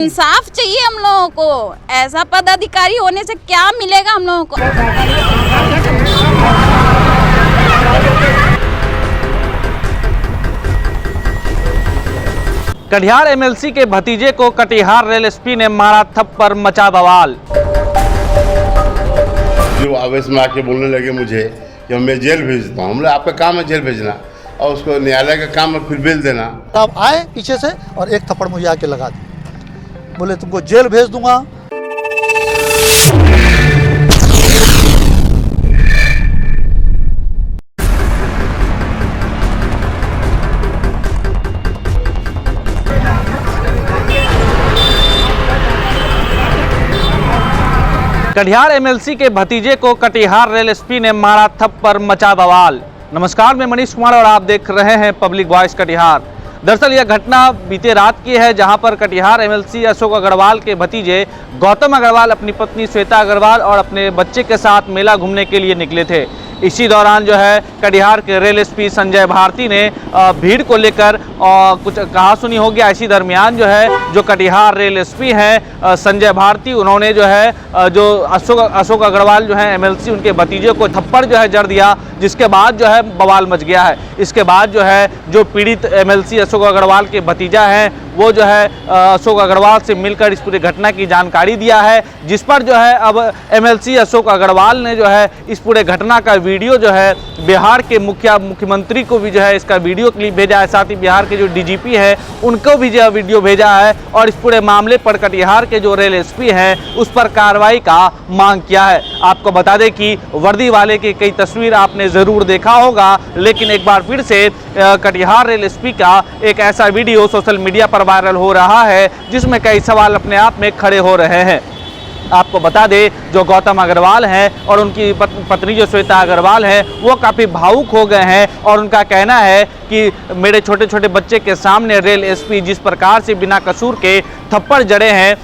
इंसाफ चाहिए हम लोगों को। ऐसा पदाधिकारी होने से क्या मिलेगा हम लोगों को। कटिहार एमएलसी के भतीजे को कटिहार रेल एसपी ने मारा थप्पड़, मचा बवाल। जो आवेश में आके बोलने लगे मुझे कि मैं जेल भेजता हूँ। हमने आपका काम है जेल भेजना और उसको न्यायालय का काम है फिर बेल देना। तब आए पीछे से और एक थप्पड़ मुझे आके लगा दी, बोले तुमको जेल भेज दूंगा। कटिहार एमएलसी के भतीजे को कटिहार रेल एसपी ने मारा थप्पड़, मचा बवाल। नमस्कार, मैं मनीष कुमार और आप देख रहे हैं पब्लिक वॉइस कटिहार। दरअसल यह घटना बीते रात की है, जहां पर कटिहार एमएलसी अशोक अग्रवाल के भतीजे गौतम अग्रवाल अपनी पत्नी श्वेता अग्रवाल और अपने बच्चे के साथ मेला घूमने के लिए निकले थे। इसी दौरान जो है कटिहार के रेल एसपी संजय भारती ने भीड़ को लेकर कुछ कहा सुनी हो गया। इसी दरमियान जो है जो कटिहार रेल एसपी हैं संजय भारती, उन्होंने जो है जो अशोक अग्रवाल जो है एमएलसी, उनके भतीजे को थप्पड़ जो है जड़ दिया, जिसके बाद जो है बवाल मच गया है। इसके बाद जो है जो पीड़ित एमएलसी अशोक अग्रवाल के भतीजा हैं वो जो है अशोक अग्रवाल से मिलकर इस पूरी घटना की जानकारी दिया है, जिस पर जो है अब एमएलसी अशोक अग्रवाल ने जो है इस पूरे घटना का वीडियो जो है बिहार के मुख्यमंत्री को भी जो है इसका वीडियो क्लिप भेजा है। साथ ही बिहार के जो डीजीपी है उनको भी जो वीडियो भेजा है और इस पूरे मामले पर कटिहार के जो रेल एसपी हैं उस पर कार्रवाई का मांग किया है। आपको बता दें कि वर्दी वाले की कई तस्वीर आपने ज़रूर देखा होगा, लेकिन एक बार फिर से कटिहार रेल एसपी का एक ऐसा वीडियो सोशल मीडिया पर वायरल हो रहा है जिसमें कई सवाल अपने आप में खड़े हो रहे हैं। आपको बता दें जो गौतम अग्रवाल हैं और उनकी पत्नी जो श्वेता अग्रवाल हैं वो काफ़ी भावुक हो गए हैं और उनका कहना है कि मेरे छोटे छोटे बच्चे के सामने रेल एसपी जिस प्रकार से बिना कसूर के थप्पड़ जड़े हैं,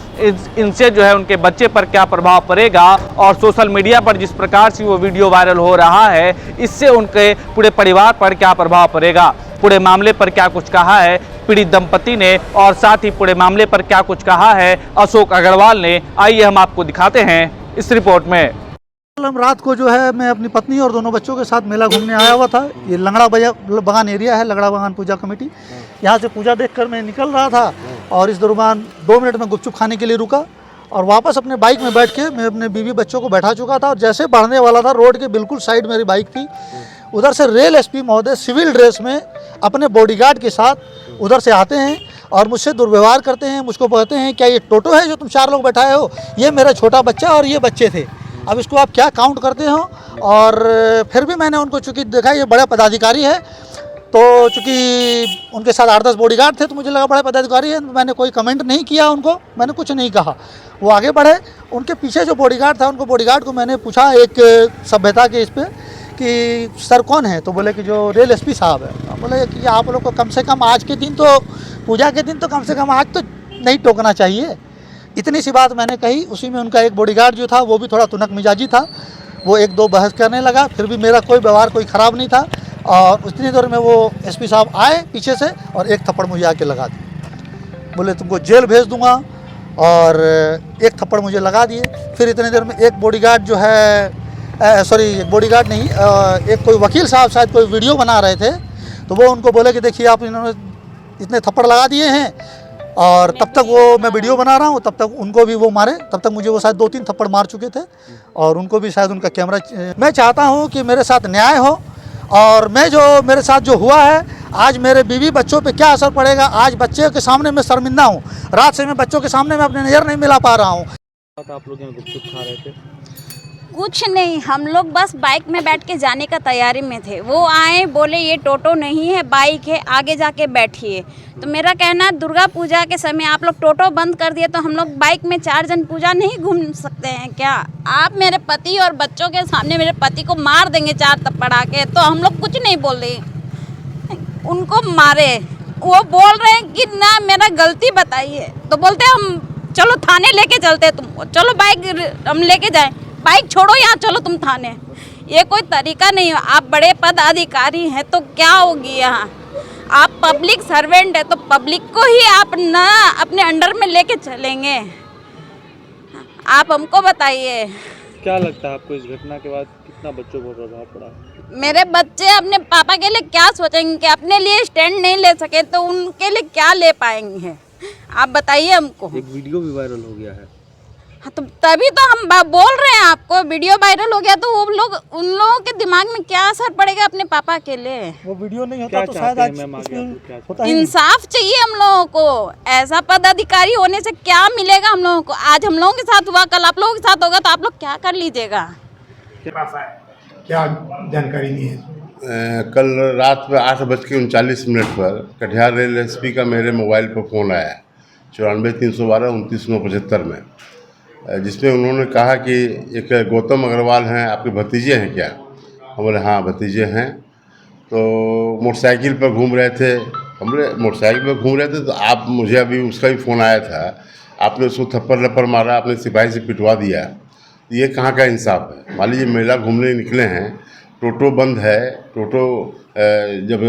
इनसे जो है उनके बच्चे पर क्या प्रभाव पड़ेगा और सोशल मीडिया पर जिस प्रकार से वो वीडियो वायरल हो रहा है इससे उनके पूरे परिवार पर क्या प्रभाव पड़ेगा। पूरे मामले पर क्या कुछ कहा है पीड़ित दंपति ने और साथ ही पूरे मामले पर क्या कुछ कहा है अशोक अग्रवाल ने, आइए हम आपको दिखाते हैं इस रिपोर्ट में। कल रात को जो है मैं अपनी पत्नी और दोनों बच्चों के साथ मेला घूमने आया हुआ था। ये लंगड़ा बगान एरिया है, लंगड़ा बगान पूजा कमेटी। यहाँ से पूजा देखकर मैं निकल रहा था और इस दौरान 2 मिनट में गुपचुप खाने के लिए रुका और वापस अपने बाइक में बैठ के मैं अपने बीवी बच्चों को बैठा चुका था और जैसे बढ़ने वाला था रोड के बिल्कुल साइड मेरी बाइक थी। उधर से रेल एसपी महोदय सिविल ड्रेस में अपने बॉडीगार्ड के साथ उधर से आते हैं और मुझसे दुर्व्यवहार करते हैं। मुझको कहते हैं क्या ये टोटो है जो तुम 4 लोग बैठाए हो? ये मेरा छोटा बच्चा और ये बच्चे थे, अब इसको आप क्या काउंट करते हो? और फिर भी मैंने उनको चूँकि देखा ये बड़ा पदाधिकारी है, तो चूँकि उनके साथ 8-10 बॉडीगार्ड थे तो मुझे लगा बड़ा पदाधिकारी है, मैंने कोई कमेंट नहीं किया उनको, मैंने कुछ नहीं कहा। वो आगे बढ़े, उनके पीछे जो बॉडीगार्ड था उनको बॉडीगार्ड को मैंने पूछा एक सभ्यता के इस पर कि सर कौन है? तो बोले कि जो रेल एसपी साहब है। बोले कि आप लोग को कम से कम आज के दिन तो पूजा के दिन तो कम से कम आज तो नहीं टोकना चाहिए। इतनी सी बात मैंने कही। उसी में उनका एक बॉडीगार्ड जो था वो भी थोड़ा तुनक मिजाजी था, वो 1-2 बहस करने लगा। फिर भी मेरा कोई व्यवहार कोई ख़राब नहीं था और उतनी देर में वो एसपी साहब आए पीछे से और एक थप्पड़ मुझे आके लगा दिए, बोले तुमको जेल भेज दूंगा और एक थप्पड़ मुझे लगा दिए। फिर इतनी देर में एक बॉडीगार्ड जो है एक बॉडीगार्ड नहीं, एक कोई वकील साहब शायद कोई वीडियो बना रहे थे, तो वो उनको बोले कि देखिए आप इन्होंने इतने थप्पड़ लगा दिए हैं और तब तक वो मैं वीडियो बना रहा हूँ, तब तक उनको भी वो मारे। तब तक मुझे वो शायद 2-3 थप्पड़ मार चुके थे और उनको भी शायद उनका कैमरा। मैं चाहता हूँ कि मेरे साथ न्याय हो और मैं जो मेरे साथ जो हुआ है आज मेरे बीवी बच्चों पे क्या असर पड़ेगा। आज बच्चे के सामने मैं शर्मिंदा हूँ, रात से मैं बच्चों के सामने मैं अपनी नज़र नहीं मिला पा रहा हूँ। आप लोग गुपचुप खा रहे थे? कुछ नहीं, हम लोग बस बाइक में बैठ के जाने का तैयारी में थे। वो आए बोले ये टोटो नहीं है बाइक है, आगे जाके बैठिए। तो मेरा कहना दुर्गा पूजा के समय आप लोग टोटो बंद कर दिए तो हम लोग बाइक में 4 जन पूजा नहीं घूम सकते हैं क्या? आप मेरे पति और बच्चों के सामने मेरे पति को मार देंगे 4 थप्पड़ आके, तो हम लोग कुछ नहीं बोल रहे। उनको मारे, वो बोल रहे हैं कि ना मेरा गलती बताइए, तो बोलते हम चलो थाने लेके चलते, तुम चलो बाइक हम लेके जाएं, बाइक छोड़ो यहाँ चलो तुम थाने। ये कोई तरीका नहीं है। आप बड़े पदाधिकारी हैं तो क्या होगी यहाँ? आप पब्लिक सर्वेंट है तो पब्लिक को ही आप ना अपने अंडर में लेके चलेंगे? आप हमको बताइए। क्या लगता है आपको इस घटना के बाद कितना बच्चों को प्रभाव पड़ा? मेरे बच्चे अपने पापा के लिए क्या सोचेंगे कि अपने लिए स्टैंड नहीं ले सके तो उनके लिए क्या ले पाएंगे? आप बताइए हमको। एक वीडियो भी वायरल हो गया है। हाँ, तो तभी तो हम बोल रहे हैं आपको, वीडियो वायरल हो गया तो वो लोग, उन लोगों के दिमाग में क्या असर पड़ेगा अपने पापा के लिए? वो वीडियो नहीं होता तो शायद आज होता ही नहीं। इंसाफ चाहिए हम लोगों को। ऐसा पदाधिकारी होने से क्या मिलेगा हम लोगों को? आज हम लोगों के साथ हुआ, कल आप लोगों के साथ होगा तो आप लोग क्या कर लीजिएगा? क्या जानकारी नहीं है? कल रात में 8:39 पर कटिहार रेल एसपी का मेरे मोबाइल पर फ़ोन आया 94-312-29-975 में, जिसमें उन्होंने कहा कि एक गौतम अग्रवाल हैं, आपके भतीजे हैं क्या? हम बोले हाँ भतीजे हैं। तो मोटरसाइकिल पर घूम रहे थे। हम बोले मोटरसाइकिल पर घूम रहे थे तो आप, मुझे अभी उसका भी फ़ोन आया था, आपने उसको थप्पड़ लप्पड़ मारा, आपने सिपाही से पिटवा दिया, ये कहाँ का इंसाफ है? मान लीजिए मेला घूमने निकले हैं, टोटो बंद है, टोटो जब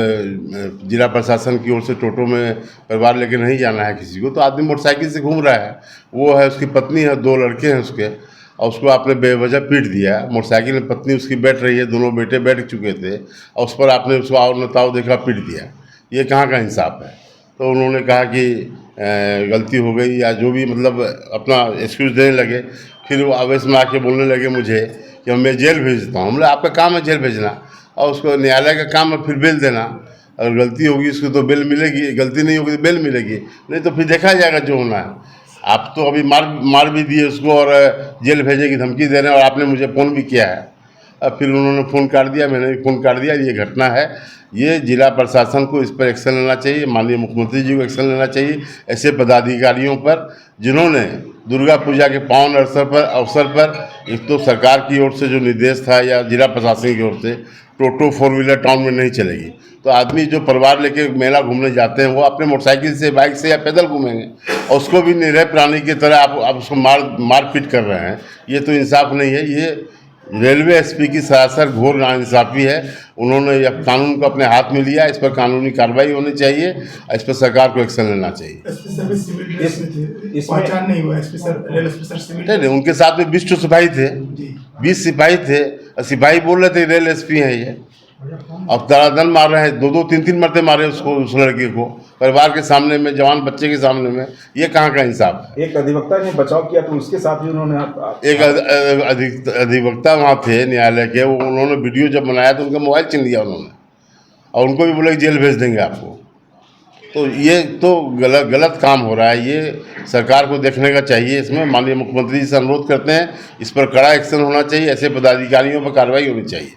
जिला प्रशासन की ओर से टोटो में परिवार लेके नहीं जाना है किसी को, तो आदमी मोटरसाइकिल से घूम रहा है, वो है, उसकी पत्नी है, 2 लड़के हैं उसके, और उसको आपने बेवजह पीट दिया। मोटरसाइकिल में पत्नी उसकी बैठ रही है, दोनों बेटे बैठ चुके थे, और उस पर आपने उसको आओ नताओ देखा पीट दिया, ये कहाँ का इंसाफ है? तो उन्होंने कहा कि गलती हो गई या जो भी, मतलब अपना एक्सक्यूज़ देने लगे। फिर वो आवेश में आके बोलने लगे मुझे कि मैं जेल भेज देता हूँ। हमने आपका काम है जेल भेजना, और उसको न्यायालय का काम है फिर बेल देना। अगर गलती होगी उसको तो बेल मिलेगी, गलती नहीं होगी तो बेल मिलेगी, नहीं तो फिर देखा जाएगा जो होना है। आप तो अभी मार भी दिए उसको और जेल भेजने की धमकी दे रहे हैं, और आपने मुझे फ़ोन भी किया है। अब फिर उन्होंने फ़ोन काट दिया, मैंने भी फ़ोन काट दिया। ये घटना है, ये जिला प्रशासन को इस पर एक्शन लेना चाहिए, माननीय मुख्यमंत्री जी को एक्शन लेना चाहिए ऐसे पदाधिकारियों पर जिन्होंने दुर्गा पूजा के पावन अवसर पर एक तो सरकार की ओर से जो निर्देश था या जिला प्रशासन की ओर से, टोटो 4 व्हीलर टाउन में नहीं चलेगी, तो आदमी जो परिवार लेके मेला घूमने जाते हैं वो अपने मोटरसाइकिल से, बाइक से या पैदल घूमेंगे, और उसको भी निरह प्राणी की तरह आप उसको मारपीट कर रहे हैं। ये तो इंसाफ नहीं है। ये रेलवे एसपी की सरासर घोर नाइंसाफ़ी है। उन्होंने यह कानून को अपने हाथ में लिया, इस पर कानूनी कार्रवाई होनी चाहिए, इस पर सरकार को एक्शन लेना चाहिए। पहचान नहीं हुआ SP sir, rail SP sir civil नहीं, उनके साथ में 20 सिपाही थे, 20 सिपाही थे, और सिपाही बोल रहे थे रेल एसपी हैं ये, अब तरादन मार रहे हैं, 2-2, 3-3 मरते मारे उसको, उस लड़के को, परिवार के सामने में, जवान बच्चे के सामने में। ये कहाँ का इंसाफ है? एक अधिवक्ता ने बचाव किया तो उसके साथ भी उन्होंने एक अधिवक्ता वहाँ थे न्यायालय के, वो उन्होंने वीडियो जब बनाया तो उनका मोबाइल छीन लिया उन्होंने, और उनको भी बोला कि जेल भेज देंगे आपको। तो ये तो गलत काम हो रहा है, ये सरकार को देखने का चाहिए। इसमें माननीय मुख्यमंत्री जी से अनुरोध करते हैं, इस पर कड़ा एक्शन होना चाहिए, ऐसे पदाधिकारियों पर कार्रवाई होनी चाहिए।